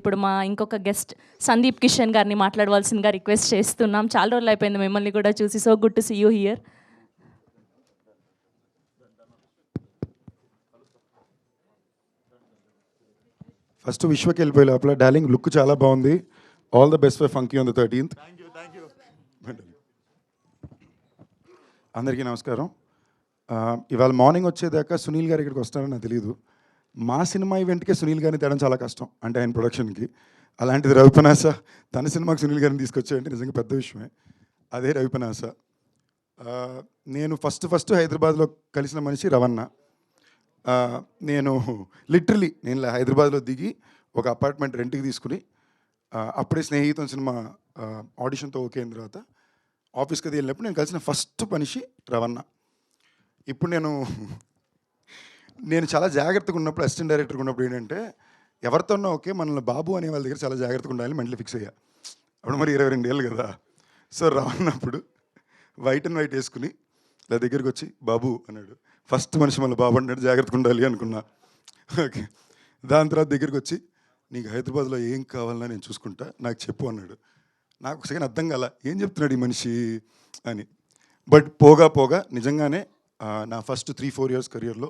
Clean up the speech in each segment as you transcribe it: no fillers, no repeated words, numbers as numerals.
ఇప్పుడు మా ఇంకొక గెస్ట్ సందీప్ కిషన్ గారిని మాట్లాడవలసిందిగా రిక్వెస్ట్ చేస్తున్నాం. చాలా రోజులు అయిపోయింది మిమ్మల్ని కూడా చూసి. So good to see you here. First విశ్వకి వెళ్ళిపోయే లోపల డార్లింగ్ లుక్ చాలా బాగుంది. All the best for Funky on the 13th. అందరికీ నమస్కారం. ఇవాళ మార్నింగ్ వచ్చేదాకా సునీల్ గారు ఇక్కడికి వస్తారని నాకు తెలియదు. మా సినిమా ఈవెంట్కే సునీల్ గారిని తేడం చాలా కష్టం, అంటే ఆయన ప్రొడక్షన్కి. అలాంటిది రవిపనాస తన సినిమాకి సునీల్ గారిని తీసుకొచ్చాయంటే నిజంగా పెద్ద విషయమే. అదే రవిపనాస. నేను ఫస్ట్ హైదరాబాద్లో కలిసిన మనిషి రవణ. నేను లిటరలీ హైదరాబాద్లో దిగి ఒక అపార్ట్మెంట్ రెంట్కి తీసుకుని అప్పుడే స్నేహితుని సినిమా ఆడిషన్తో ఓకే అయిన తర్వాత ఆఫీస్కి అది వెళ్ళినప్పుడు నేను కలిసిన ఫస్ట్ మనిషి రవణ. ఇప్పుడు నేను చాలా జాగ్రత్తగా ఉన్నప్పుడు, అసిస్టెంట్ డైరెక్టర్గా ఉన్నప్పుడు ఏంటంటే ఎవరితోన్నా ఓకే మనల్ని బాబు అనే వాళ్ళ దగ్గర చాలా జాగ్రత్తగా ఉండాలి, మెంటలీ ఫిక్స్ అయ్యా. అప్పుడు మరి 22 ఏళ్ళు కదా. సో రవణప్పుడు వైట్ అండ్ వైట్ వేసుకుని నా దగ్గరికి వచ్చి బాబు అన్నాడు. ఫస్ట్ మనిషి మళ్ళీ బాబు అన్నాడు, జాగ్రత్తగా ఉండాలి అనుకున్నా. ఓకే, దాని తర్వాత దగ్గరికి వచ్చి నీకు హైదరాబాద్లో ఏం కావాలన్నా నేను చూసుకుంటా, నాకు చెప్పు అన్నాడు. నాకు ఒక సెకండ్ అర్థం కాల, ఏం చెప్తున్నాడు ఈ మనిషి అని. బట్ పోగా నిజంగానే నా ఫస్ట్ 3-4 ఇయర్స్ కెరియర్లో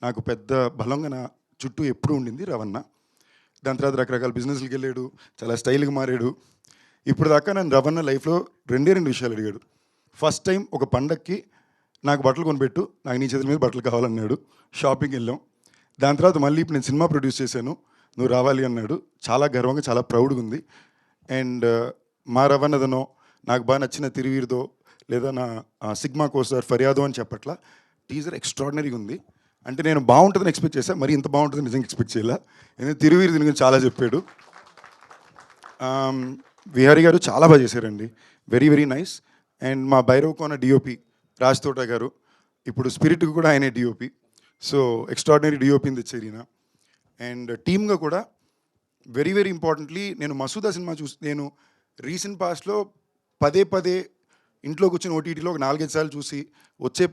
నాకు పెద్ద బలంగా నా చుట్టూ ఎప్పుడూ ఉండింది రవణ. దాని తర్వాత రకరకాల బిజినెస్లకి వెళ్ళాడు, చాలా స్టైల్గా మారాడు. ఇప్పుడు దాకా నన్ను రవణ లైఫ్లో 2 విషయాలు అడిగాడు. ఫస్ట్ టైం ఒక పండక్కి నాకు బట్టలు కొనిపెట్టు, నాకు నీ చేతుల మీద బట్టలు కావాలన్నాడు. షాపింగ్కి వెళ్ళాం. దాని తర్వాత మళ్ళీ ఇప్పుడు నేను సినిమా ప్రొడ్యూస్ చేశాను, నువ్వు రావాలి అన్నాడు. చాలా గర్వంగా, చాలా ప్రౌడ్గా ఉంది. అండ్ మా రవణదనో, నాకు బాగా నచ్చిన తిరువీరుదో, లేదా నా సిగ్మా కోస్టార్ ఫర్యాదో అని చెప్పట్లా, టీజర్ ఎక్స్ట్రాడినరీగా ఉంది. అంటే నేను బాగుంటుందని ఎక్స్పెక్ట్ చేశాను, మరి ఇంత బాగుంటుందని నిజంగా ఎక్స్పెక్ట్ చేయాల. ఎందుకంటే తిరువీరు దీని గురించి చాలా చెప్పాడు. విహారీ గారు చాలా బాగా చేశారండి, వెరీ వెరీ నైస్. అండ్ మా భైరవ్ కోన డిఓపి రాజ్ తోట గారు, ఇప్పుడు స్పిరిట్కి కూడా ఆయనే డిఓపి. సో ఎక్స్ట్రాడినరీ డిఓపిని తెచ్చారు ఈయన. అండ్ టీమ్గా కూడా వెరీ వెరీ ఇంపార్టెంట్లీ నేను మసూదా సినిమా నేను రీసెంట్ పాస్ట్లో పదే ఇంట్లో కూర్చొని ఓటీటీలో ఒక 4-5 సార్లు చూసి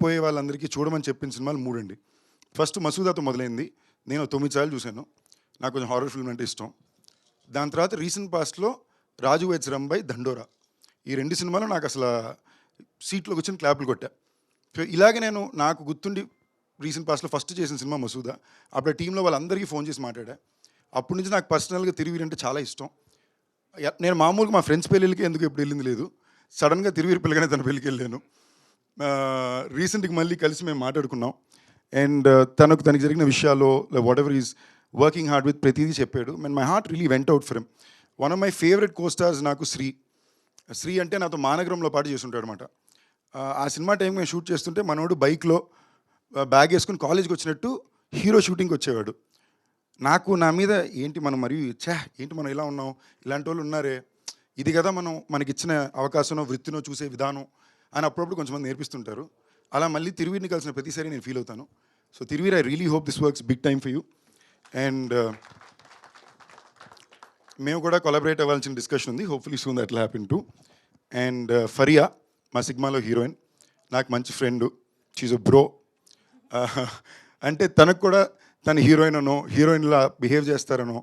పోయే వాళ్ళందరికీ చూడమని చెప్పిన సినిమాలు 3 అండి. ఫస్ట్ మసూదాతో మొదలైంది, నేను 9 సార్లు చూశాను. నాకు కొంచెం హారర్ ఫిల్మ్ అంటే ఇష్టం. దాని తర్వాత రీసెంట్ పాస్ట్లో రాజు వెడ్స్ రంబాయ్, దండోరా, ఈ 2 సినిమాలు నాకు అసలు సీట్లో కూర్చొని క్లాపులు కొట్టా. సో ఇలాగే నాకు గుర్తుండి రీసెంట్ పాస్ట్లో ఫస్ట్ చేసిన సినిమా మసూదా. అప్పుడు టీంలో వాళ్ళందరికీ ఫోన్ చేసి మాట్లాడా. అప్పటి నుంచి నాకు పర్సనల్గా తిరువీరు అంటే చాలా ఇష్టం. నేను మామూలుగా మా ఫ్రెండ్స్ పెళ్ళిళ్ళకి ఎందుకు ఎప్పుడు వెళ్ళింది లేదు, సడన్గా తిరువీరు పిల్లగానే తన పెళ్ళికి వెళ్ళాను. రీసెంట్గా మళ్ళీ కలిసి మేము మాట్లాడుకున్నాం. అండ్ తనకు జరిగిన విషయాల్లో what ever is working hard with ప్రతిదీ చెప్పాడు. And my heart really went out for him. One of my favourite co-stars నాకు శ్రీ అంటే నాతో మానగరంలో పాటు చేస్తుంటాడు అనమాట. ఆ సినిమా టైం మేము షూట్ చేస్తుంటే మనోడు బైక్లో బ్యాగ్ వేసుకుని కాలేజ్కి వచ్చినట్టు హీరో షూటింగ్కి వచ్చేవాడు. నాకు నా మీద ఏంటి మనం ఏంటి మనం ఇలా ఉన్నాం, ఇలాంటి వాళ్ళు ఉన్నారే, ఇది కదా మనకిచ్చిన అవకాశమో వృత్తినో చూసే విధానం అని అప్పుడప్పుడు కొంచెంమంది నేర్పిస్తుంటారు. అలా మళ్ళీ తిరువీరిని కలిసిన ప్రతిసారి నేను ఫీల్ అవుతాను. So Thiruveer, I really hope this works big time for you. And మేము కూడా కొలాబరేట్ అవ్వాల్సిన డిస్కషన్ ఉంది, hopefully soon that will happen too. And Faria మా సిగ్మాలో హీరోయిన్, నాకు మంచి ఫ్రెండు, షీజ్ అ బ్రో. అంటే తనకు కూడా తన హీరోయిన్లా బిహేవ్ చేస్తారనో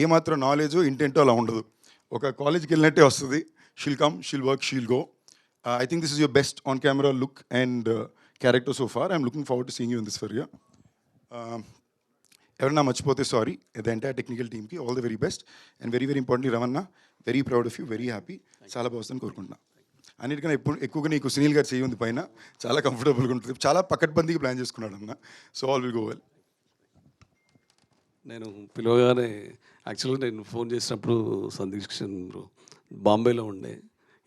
ఏమాత్రం నాలెడ్జో ఇంటెంటో అలా ఉండదు. ఒక కాలేజ్కి వెళ్ళినట్టే వస్తుంది. She'll come, she'll work, she'll go. I think this is your best on camera look and character so far. I'm looking forward to seeing you in this Faria. ఎవరన్నా మర్చిపోతే సారీ. ద ఎంటైర్ టెక్నికల్ టీమ్కి all the very best. And very very importantly Ravana, very proud of you, very happy. చాలా బాగుందని కోరుకుంటున్నా. అన్నిటికన్నా ఎక్కువగా నీకు సునీల్ గారు చేయి ఉంది పైన, చాలా కంఫర్టబుల్గా ఉంటుంది. చాలా పకడ్బందీగా ప్లాన్ చేసుకున్నాడు అన్న. So all will go well. నేను పిలవగానే యాక్చువల్గా నేను ఫోన్ చేసినప్పుడు సందీప్ కిషన్ బాంబేలో ఉండే.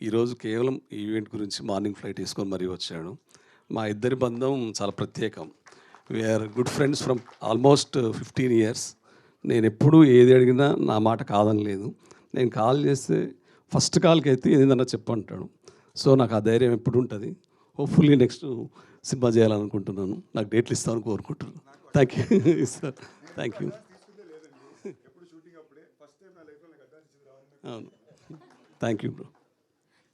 ఈరోజు కేవలం ఈవెంట్ గురించి మార్నింగ్ ఫ్లైట్ వేసుకొని మరీ వచ్చాడు. మా ఇద్దరి బంధం చాలా ప్రత్యేకం. We are good friends from almost 15 years. నేను ఎప్పుడూ ఏది అడిగినా నా మాట కాదని లేదు. నేను కాల్ చేస్తే ఫస్ట్ కాల్కి అయితే ఏదైనా చెప్పంటాడు. సో నాకు ఆ ధైర్యం ఎప్పుడు ఉంటుంది. హోప్ఫుల్లీ నెక్స్ట్ సినిమా చేయాలనుకుంటున్నాను. నాకు డేట్లు ఇస్తామని కోరుకుంటున్నాను. Thank you sir, thank you. అవును, thank you bro.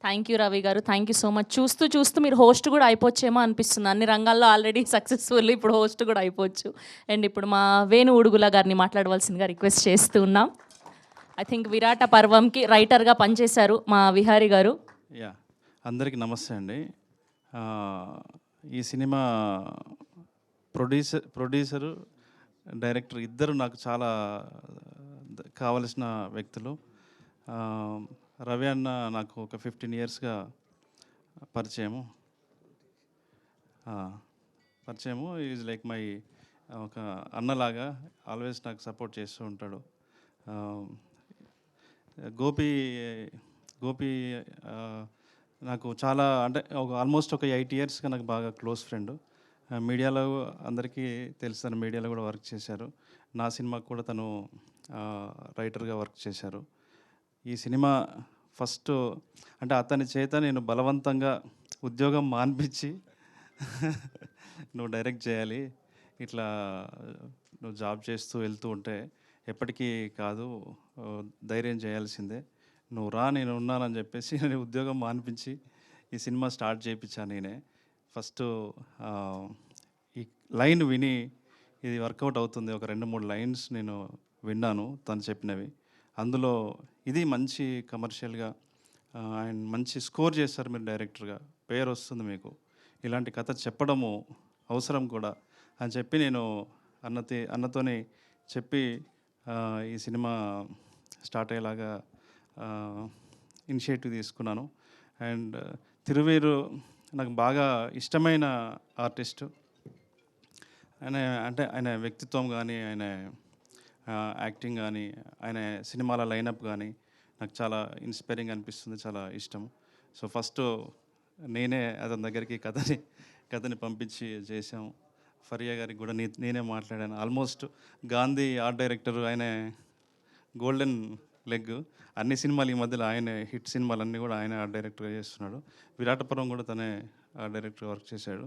Thank you Ravi గారు, థ్యాంక్ యూ సో మచ్. చూస్తూ మీరు హోస్ట్ కూడా అయిపోవచ్చేమో అనిపిస్తుంది. అన్ని రంగాల్లో ఆల్రెడీ సక్సెస్ఫుల్, ఇప్పుడు హోస్ట్ కూడా అయిపోవచ్చు. అండ్ ఇప్పుడు మా వేణు ఉడుగుల గారిని మాట్లాడవలసిందిగా రిక్వెస్ట్ చేస్తూ ఉన్నాం. ఐ థింక్ విరాట పర్వంకి రైటర్గా పనిచేశారు మా విహారీ గారు. యా, అందరికీ నమస్తే అండి. ఆ, ఈ సినిమా ప్రొడ్యూసరు డైరెక్టర్ ఇద్దరు నాకు చాలా కావలసిన వ్యక్తులు. ఆ, రవి అన్న నాకు ఒక 15 ఇయర్స్గా పరిచయము. ఈజ్ లైక్ మై ఒక అన్నలాగా ఆల్వేస్ నాకు సపోర్ట్ చేస్తూ ఉంటాడు. ఆ, గోపి గోపి ఆ, నాకు చాలా అంటే ఆల్మోస్ట్ ఒక 8 ఇయర్స్గా నాకు బాగా క్లోజ్ ఫ్రెండ్. మీడియాలో అందరికీ తెలుసు, తను మీడియాలో కూడా వర్క్ చేశారు. నా సినిమాకు కూడా తను రైటర్గా వర్క్ చేశారు. ఈ సినిమా ఫస్ట్ అంటే అతని చేత నేను బలవంతంగా ఉద్యోగం మాన్పించి నువ్వు డైరెక్ట్ చేయాలి, ఇట్లా నువ్వు జాబ్ చేస్తూ వెళ్తూ ఉంటే ఎప్పటికీ కాదు, ధైర్యం చేయాల్సిందే, నువ్వు రా, నేను ఉన్నానని చెప్పేసి నేను ఉద్యోగం మానిపించి ఈ సినిమా స్టార్ట్ చేయించాను నేనే. ఫస్ట్ ఈ లైన్ విని ఇది వర్కౌట్ అవుతుంది, ఒక 2-3 లైన్స్ నేను విన్నాను తను చెప్పినవి. అందులో ఇది మంచి కమర్షియల్గా అండ్ మంచి స్కోర్ చేస్తారు మీరు డైరెక్టర్గా, పేరు వస్తుంది మీకు, ఇలాంటి కథ చెప్పడము అవసరం కూడా అని చెప్పి నేను అన్నతోనే చెప్పి ఈ సినిమా స్టార్ట్ అయ్యేలాగా ఇనిషియేటివ్ తీసుకున్నాను. అండ్ తిరువేరు నాకు బాగా ఇష్టమైన ఆర్టిస్టు. ఆయన వ్యక్తిత్వం కానీ, ఆయన యాక్టింగ్ కానీ, ఆయన సినిమాల లైనప్ కానీ నాకు చాలా ఇన్స్పైరింగ్ అనిపిస్తుంది, చాలా ఇష్టం. సో ఫస్ట్ నేనే అతని దగ్గరికి కథని పంపించి చేసాము. ఫరియా గారికి కూడా నేనే మాట్లాడాను. ఆల్మోస్ట్ గాంధీ ఆర్ట్ డైరెక్టర్, ఆయన గోల్డెన్ లెగ్, అన్ని సినిమాలు ఈ మధ్యలో ఆయన హిట్ సినిమాలన్నీ కూడా ఆయన ఆర్ట్ డైరెక్టర్గా చేస్తున్నాడు. విరాటపురం కూడా తనే ఆర్ట్ డైరెక్టర్ వర్క్ చేశాడు.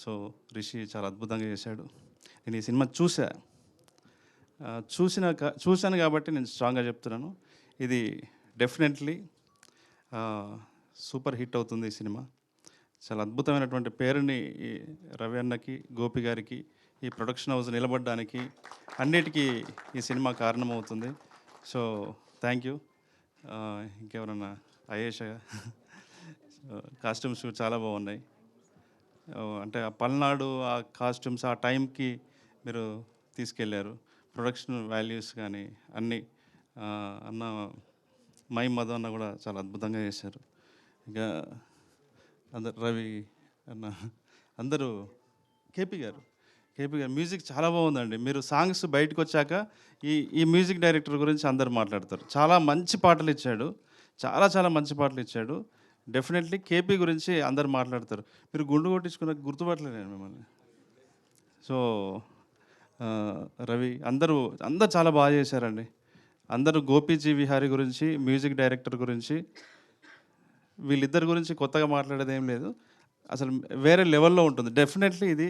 సో రిషి చాలా అద్భుతంగా చేశాడు. నేను ఈ సినిమా చూశాను కాబట్టి నేను స్ట్రాంగ్గా చెప్తున్నాను, ఇది డెఫినెట్లీ సూపర్ హిట్ అవుతుంది ఈ సినిమా. చాలా అద్భుతమైనటువంటి పేరుని ఈ రవి అన్నకి, గోపి గారికి, ఈ ప్రొడక్షన్ హౌస్ నిలబడడానికి అన్నిటికీ ఈ సినిమా కారణమవుతుంది. So thank you. ఇంకెవరన్నా అయేష కాస్ట్యూమ్స్ చాలా బాగున్నాయి. అంటే ఆ పల్నాడు ఆ కాస్ట్యూమ్స్ ఆ టైంకి మీరు తీసుకెళ్ళారు. ప్రొడక్షన్ వాల్యూస్ కానీ అన్నీ అన్న మై మధు అన్న కూడా చాలా అద్భుతంగా చేశారు. ఇంకా రవి అన్న అందరూ, కేపీ గారు మ్యూజిక్ చాలా బాగుందండి. మీరు సాంగ్స్ బయటకు వచ్చాక ఈ మ్యూజిక్ డైరెక్టర్ గురించి అందరు మాట్లాడతారు. చాలా మంచి పాటలు ఇచ్చాడు, చాలా మంచి పాటలు ఇచ్చాడు. డెఫినెట్లీ కేపీ గురించి అందరు మాట్లాడతారు. మీరు గుండు కొట్టించుకున్న గుర్తుపట్టలేదు నేను మిమ్మల్ని. సో రవి అందరూ చాలా బాగా చేశారండి. అందరూ గోపీజీ విహారీ గురించి, మ్యూజిక్ డైరెక్టర్ గురించి, వీళ్ళిద్దరి గురించి కొత్తగా మాట్లాడేది ఏం లేదు, అసలు వేరే లెవెల్లో ఉంటుంది. డెఫినెట్లీ ఇది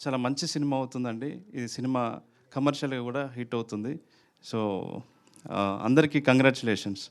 చాలా మంచి సినిమా అవుతుందండి. ఇది సినిమా కమర్షియల్గా కూడా హిట్ అవుతుంది. సో అందరికీ కంగ్రాచులేషన్స్.